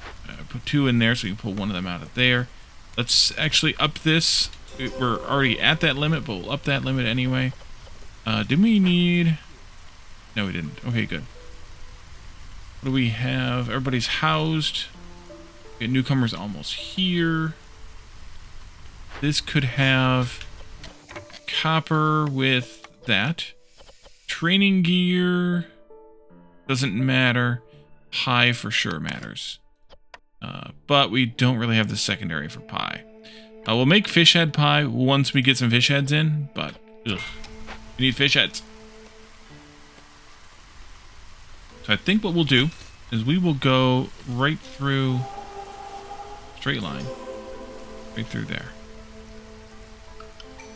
Put 2 in there, so we can pull one of them out of there. Let's actually up this. We're already at that limit, but we'll up that limit anyway. Did we need... No, we didn't. Okay, good. What do we have? Everybody's housed. We got newcomers almost here. This could have copper with that. Training gear doesn't matter. Pie for sure matters. But we don't really have the secondary for pie. We'll make fish head pie once we get some fish heads in, but ugh, we need fish heads. So I think what we'll do is we will go right through, straight line, right through there.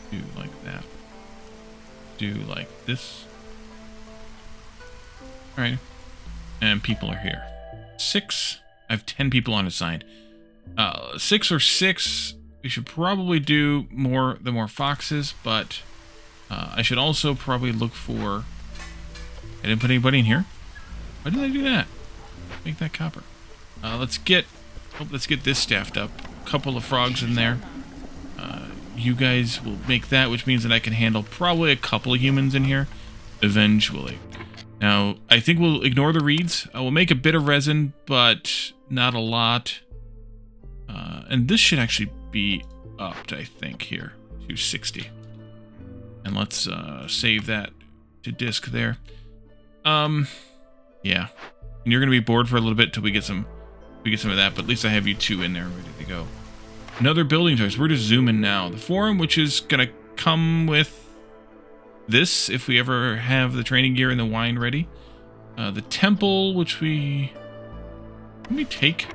Do like that. Do like this. Alright. And people are here. 6. I have 10 people unassigned. 6 or 6. We should probably do the more foxes, but I should also probably look for... I didn't put anybody in here. Why did I do that? Make that copper. Let's get this staffed up. A couple of frogs in there. You guys will make that, which means that I can handle probably a couple of humans in here eventually. Now, I think we'll ignore the reeds. We'll make a bit of resin, but not a lot. And this should actually be upped, I think, here to 60. And let's save that to disk there. Yeah. And you're gonna be bored for a little bit till we get some of that, but at least I have you 2 in there ready to go. Another building choice. We're just zooming now. The forum, which is gonna come with this if we ever have the training gear and the wine ready. The temple, which let me take.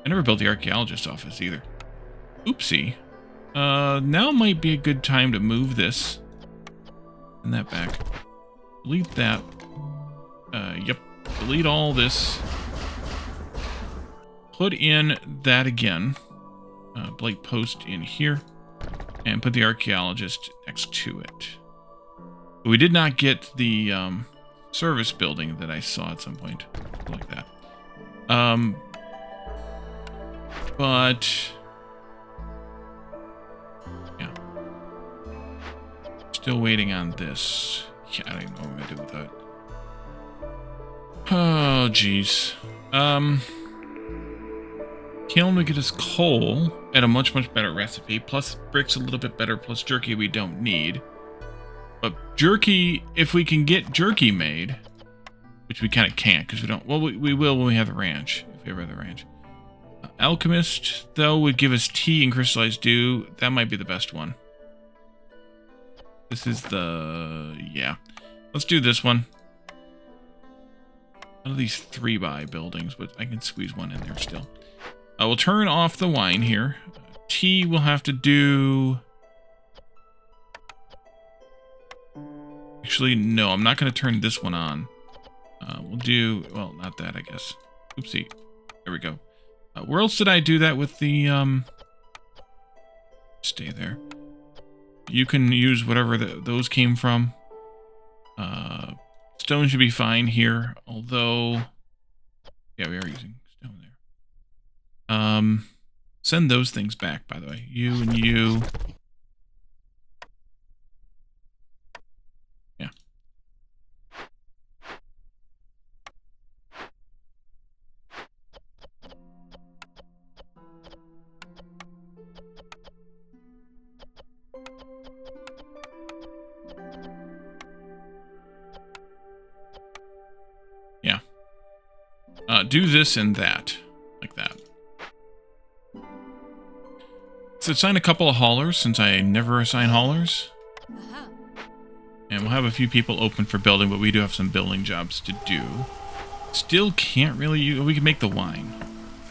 I never built the archaeologist office either. Oopsie. Now might be a good time to move this. And that back. Delete that. Yep. Delete all this. Put in that again. Blake post in here. And put the archaeologist next to it. We did not get the service building that I saw at some point. Like that. But... yeah. Still waiting on this. Yeah, I don't even know what I'm going to do with that. Oh, jeez. Kiln will get us coal at a much, much better recipe. Plus bricks a little bit better. Plus jerky we don't need. But jerky, if we can get jerky made, which we kind of can't because we don't... Well, we will when we have the ranch. favor of the ranch. Alchemist, though, would give us tea and crystallized dew. That might be the best one. This is the... yeah. Let's do this one. None of these 3x buildings, but I can squeeze one in there still. We'll turn off the wine here. Tea we'll have to do... actually, no, I'm not going to turn this one on. We'll do... well, not that, I guess. Oopsie. There we go. Where else did I do that with the... stay there. You can use whatever those came from. Stone should be fine here, although... yeah, we are using stone there. Send those things back, by the way. You and you. Yeah. Yeah. Do this and that. Like that. So assign a couple of haulers, since I never assign haulers. And we'll have a few people open for building, but we do have some building jobs to do. Still can't really use... we can make the wine.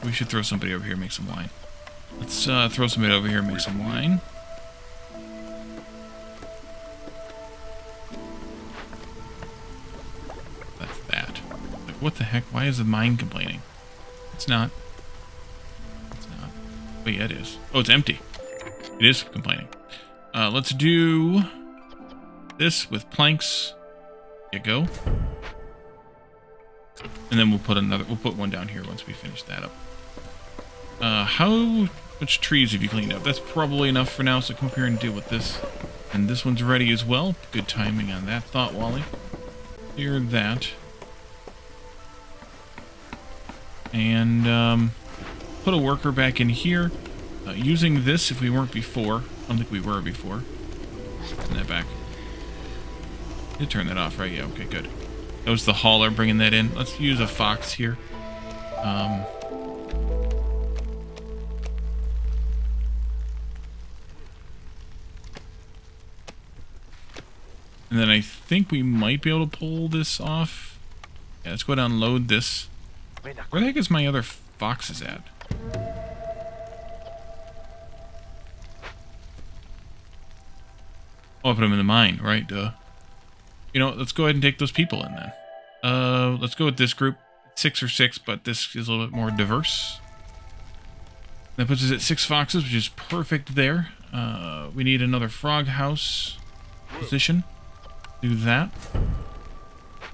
We should throw somebody over here and make some wine. Let's throw somebody over here and make some wine. That's that. Like, what the heck? Why is the mine complaining? It's not. It's not. Wait, yeah, it is. Oh, it's empty. It is complaining. Let's do this with planks. There you go. And then we'll put one down here once we finish that up. How much trees have you cleaned up? That's probably enough for now, so come up here and deal with this. And this one's ready as well. Good timing on that thought, Wally. Clear that. And put a worker back in here. Using this if we weren't before. I don't think we were before. Turn that back. Did turn that off, right? Yeah, okay, good. That was the hauler bringing that in. Let's use a fox here. And then I think we might be able to pull this off. Yeah, let's go down and load this. Where the heck is my other foxes at? Oh, I put them in the mine, right? Duh. You know, let's go ahead and take those people in then. Let's go with this group. 6 or 6, but this is a little bit more diverse. That puts us at 6 foxes, which is perfect there. We need another frog house position. Do that.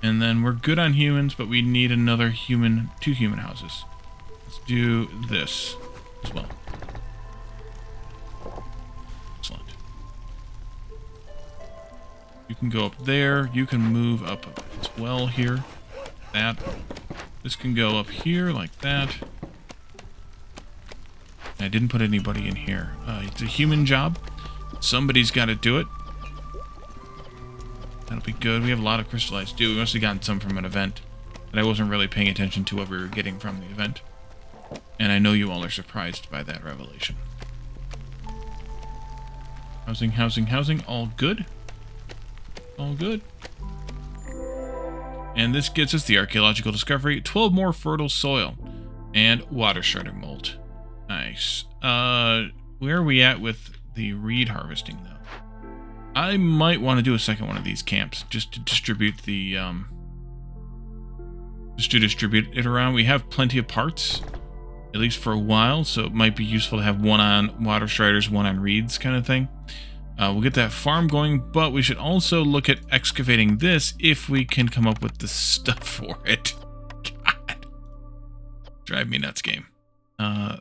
And then we're good on humans, but we need another human, 2 human houses. Let's do this as well. Excellent. You can go up there. You can move up as well here. That. This can go up here like that. I didn't put anybody in here. It's a human job. Somebody's got to do it. That'll be good. We have a lot of crystallized dew. We must have gotten some from an event. But I wasn't really paying attention to what we were getting from the event. And I know you all are surprised by that revelation. Housing, housing, housing. All good. All good. And this gets us the archaeological discovery. 12 more fertile soil. And water shredder mold. Nice. Where are we at with the reed harvesting, though? I might want to do a second one of these camps just to distribute the it around. We have plenty of parts, at least for a while, so it might be useful to have one on water shredders, one on reeds, kind of thing. We'll get that farm going, but we should also look at excavating this if we can come up with the stuff for it. God, drive me nuts, game. Yeah,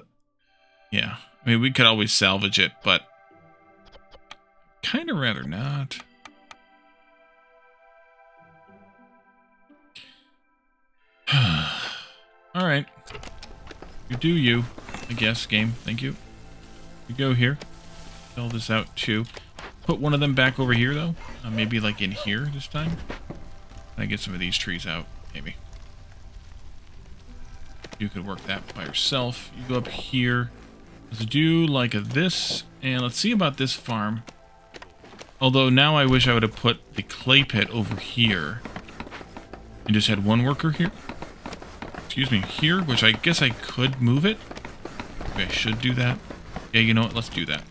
I mean we could always salvage it, but kind of rather not. Alright. You do you, I guess, game. Thank you. You go here. Fill this out too. Put one of them back over here, though. Maybe like in here this time. Can I get some of these trees out? Maybe. You could work that by yourself. You go up here. Let's do like this, and let's see about this farm. Although now I wish I would have put the clay pit over here and just had one worker here. Excuse me, here, which I guess I could move it. Maybe I should do that. Yeah, you know what? Let's do that.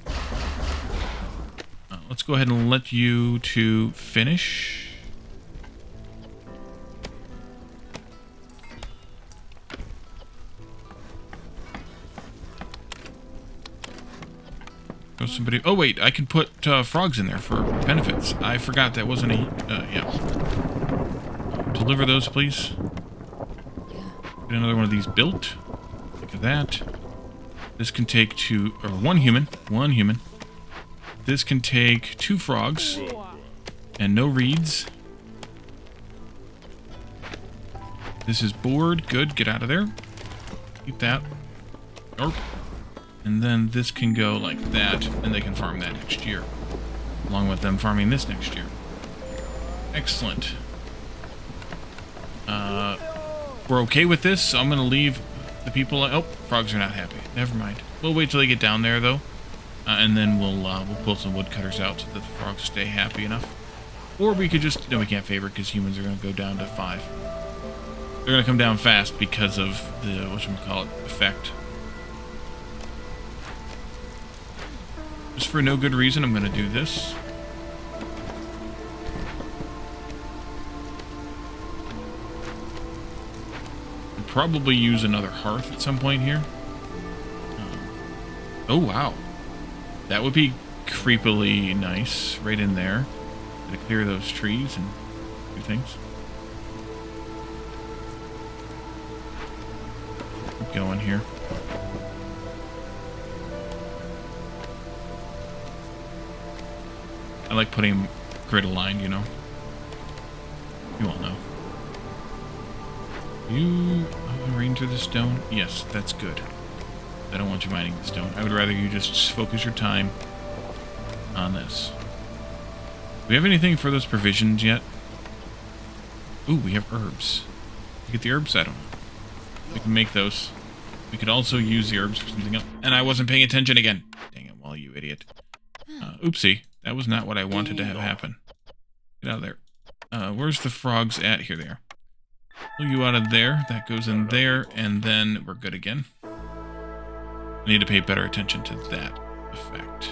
Let's go ahead and let you to finish. Somebody. Oh wait, I can put frogs in there for benefits. I forgot that wasn't a. Yeah. Deliver those, please. Get another one of these built. Look at that. This can take two or one human. One human. This can take 2 frogs and no reeds. This is bored. Good. Get out of there. Keep that. Nope. And then this can go like that, and they can farm that next year. Along with them farming this next year. Excellent. We're okay with this, so I'm going to leave the people... Oh, frogs are not happy. Never mind. We'll wait till they get down there, though. And then we'll pull some woodcutters out so that the frogs stay happy enough. Or we could just... No, we can't favor because humans are going to go down to 5. They're going to come down fast because of the, whatchamacallit, effect. Just for no good reason, I'm going to do this. I'll probably use another hearth at some point here. Oh, wow. That would be creepily nice right in there. To clear those trees and do things. Keep going here. I like putting grid aligned, you know. You all know. You range of the stone? Yes, that's good. I don't want you mining the stone. I would rather you just focus your time on this. Do we have anything for those provisions yet? Ooh, we have herbs. We get the herbs? I don't know. We can make those. We could also use the herbs for something else. And I wasn't paying attention again. Dang it, Wally, you idiot. Oopsie. That was not what I wanted to have happen. Get out of there. Where's the frogs at? Here they are. Pull you out of there. That goes in there, and then we're good again. I need to pay better attention to that effect.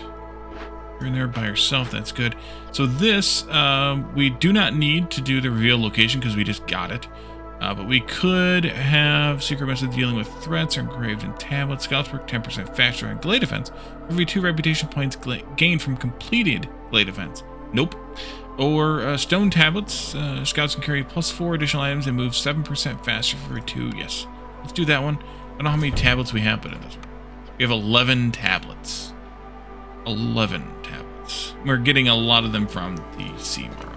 You're in there by yourself. That's good. So this, we do not need to do the reveal location because we just got it. But we could have secret method dealing with threats or engraved in tablets. Scouts work 10% faster on glade defense. Every 2 reputation points gained from completed glade defense. Nope. Or stone tablets. Scouts can carry +4 additional items and move 7% faster for every 2. Yes. Let's do that one. I don't know how many tablets we have, but it doesn't. We have 11 tablets. 11 tablets. We're getting a lot of them from the Sea Marrow.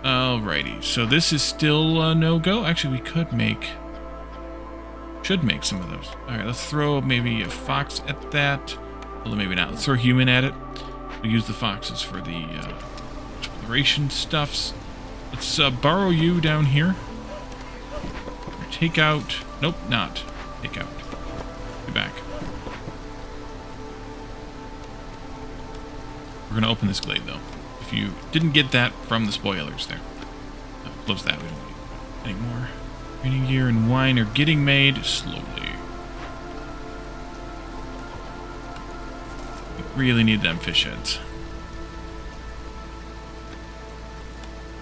Alrighty, so this is still no-go. Actually, we could make... Should make some of those. Alright, let's throw maybe a fox at that. Although maybe not. Let's throw a human at it. We'll use the foxes for the exploration stuffs. Let's borrow you down here. Take out... Nope, not. Take out. Be back. We're going to open this glade, though. If you didn't get that from the spoilers there. Close that. We don't need that anymore. Training gear and wine are getting made slowly. We really need them fish heads.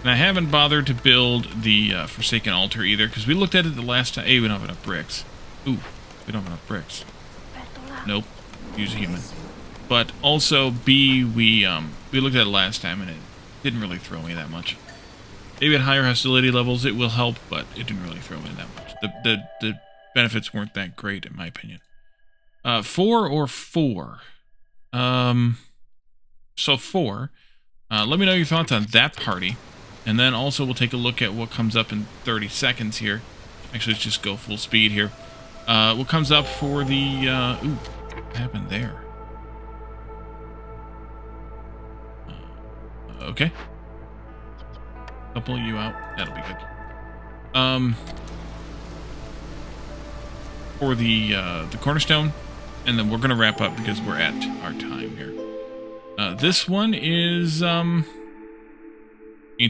And I haven't bothered to build the Forsaken Altar either, because we looked at it the last time. A, we don't have enough bricks. Ooh, we don't have enough bricks. Nope. Use a human. But also, B, we looked at it last time, and it didn't really throw me that much. Maybe at higher hostility levels it will help, but it didn't really throw me that much. The benefits weren't that great, in my opinion. 4 or 4? So 4. Let me know your thoughts on that party. And then also we'll take a look at what comes up in 30 seconds here. Actually, let's just go full speed here. What comes up for the... ooh, what happened there? Okay. I'll pull you out. That'll be good. for the cornerstone, and then we're going to wrap up because we're at our time here. This one is gain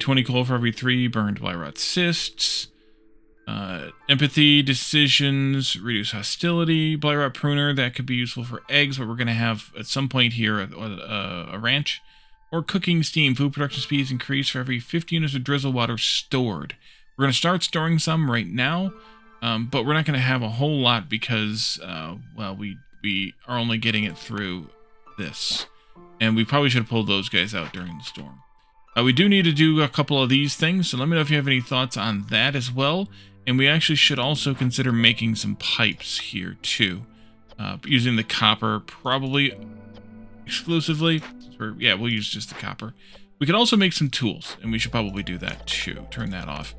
20 coal for every 3 burned Blyrot cysts. Empathy, decisions, reduce hostility. Blyrot pruner, that could be useful for eggs, but we're going to have at some point here a ranch. Or cooking steam, food production speed is increased for every 50 units of drizzle water stored. We're going to start storing some right now, but we're not going to have a whole lot because, well, we are only getting it through this. And we probably should have pulled those guys out during the storm. We do need to do a couple of these things, so let me know if you have any thoughts on that as well. And we actually should also consider making some pipes here too. Using the copper probably exclusively. Yeah, we'll use just the copper. We could also make some tools, and we should probably do that too. Turn that off.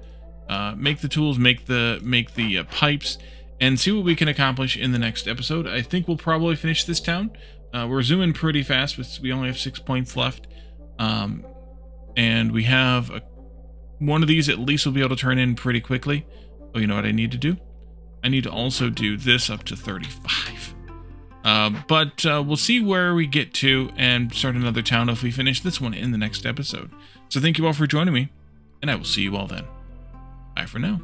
Make the tools, make the pipes, and see what we can accomplish in the next episode. I think we'll probably finish this town. We're zooming pretty fast, but we only have 6 points left. And we have one of these at least we'll be able to turn in pretty quickly. Oh, you know what I need to do? I need to also do this up to 35. But we'll see where we get to and start another town if we finish this one in the next episode. So thank you all for joining me, and I will see you all then. Bye for now.